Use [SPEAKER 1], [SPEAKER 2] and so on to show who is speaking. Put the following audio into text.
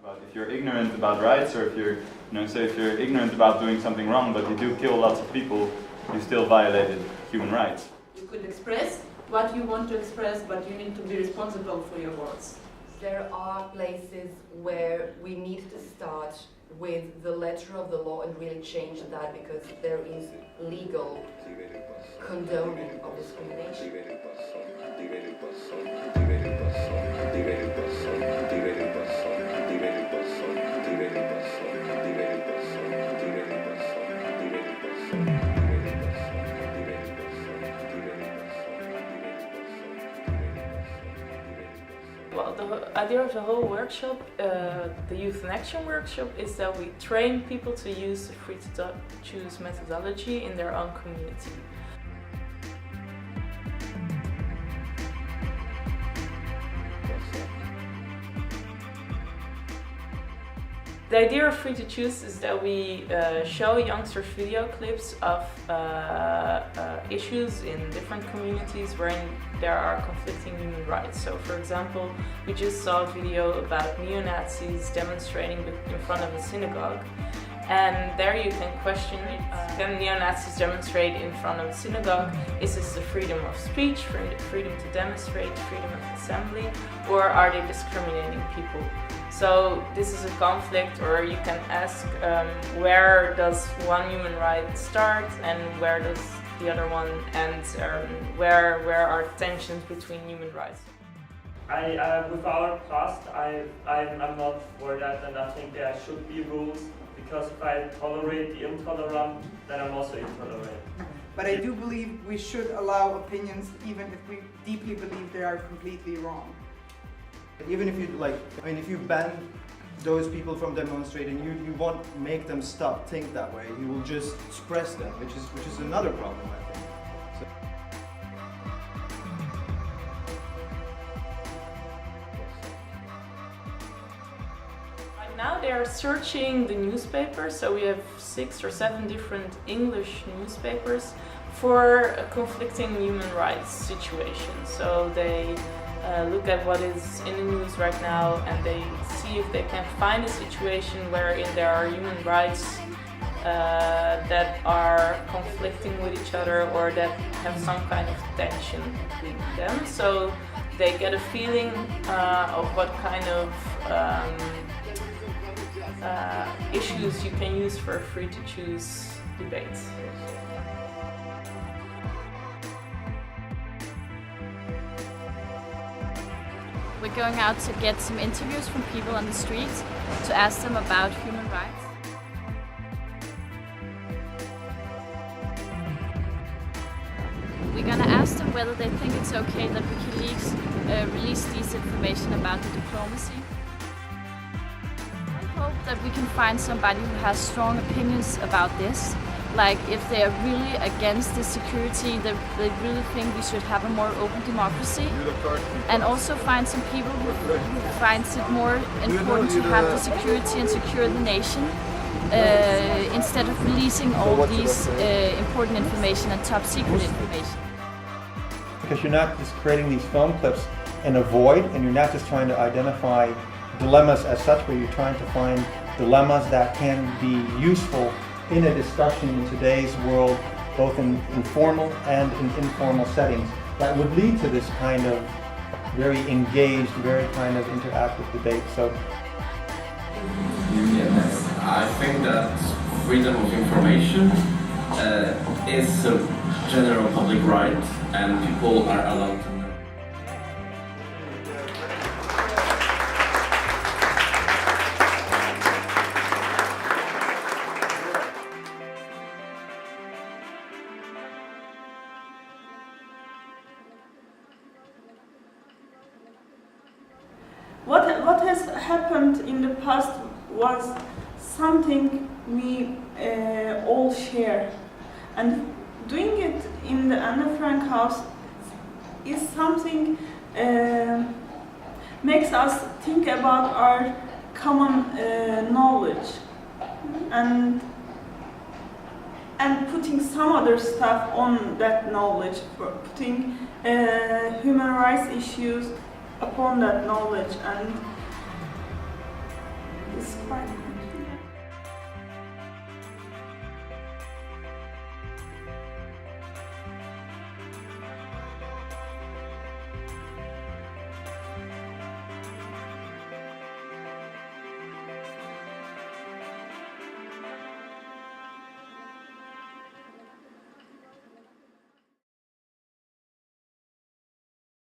[SPEAKER 1] If you're ignorant about rights, or if you're, say if you're ignorant about doing something wrong, but you do kill lots of people, you still violated human rights.
[SPEAKER 2] You could express what you want to express, but you need to be responsible for your words.
[SPEAKER 3] There are places where we need to start with the letter of the law and really change that, because there is legal condoning of discrimination.
[SPEAKER 4] Well, the idea of the whole workshop, the Youth in Action workshop, is that we train people to use the free to choose methodology in their own community. The idea of free to choose is that we show youngsters video clips of issues in different communities wherein there are conflicting human rights. So, for example, we just saw a video about neo-Nazis demonstrating in front of a synagogue. And there you can question, can neo-Nazis demonstrate in front of a synagogue? Is this the freedom of speech, freedom to demonstrate, freedom of assembly, or are they discriminating people? So this is a conflict, or you can ask where does one human right start and where does the other one end, where are tensions between human rights?
[SPEAKER 5] With our past, I'm not for that, and I think there should be rules, because if I tolerate the intolerant, then I'm also intolerant.
[SPEAKER 6] But I do believe we should allow opinions even if we deeply believe they are completely wrong.
[SPEAKER 7] Even if you if you ban those people from demonstrating, you won't make them stop think that way. You will just suppress them, which is another problem, I think.
[SPEAKER 4] Right now they are searching the newspapers, so we have 6 or 7 different English newspapers for a conflicting human rights situations. So they look at what is in the news right now, and they see if they can find a situation wherein there are human rights that are conflicting with each other, or that have some kind of tension between them. So they get a feeling of what kind of issues you can use for a free to choose debate.
[SPEAKER 8] We're going out to get some interviews from people on the streets to ask them about human rights. We're gonna ask them whether they think it's okay that WikiLeaks release this information about the diplomacy. I hope that we can find somebody who has strong opinions about this. Like, if they are really against the security, they really think we should have a more open democracy, and also find some people who finds it more important to have the security and secure the nation instead of releasing all these important information and top secret information.
[SPEAKER 9] Because you're not just creating these film clips in a void, and you're not just trying to identify dilemmas as such, but you're trying to find dilemmas that can be useful in a discussion in today's world, both in formal and in informal settings, that would lead to this kind of very engaged, very kind of interactive debate. So,
[SPEAKER 10] yes, I think that freedom of information is a general public right, and people are allowed to know.
[SPEAKER 11] What has happened in the past was something we all share, and doing it in the Anne Frank house is something makes us think about our common knowledge, and putting some other stuff on that knowledge, putting human rights issues upon that knowledge, and it's quite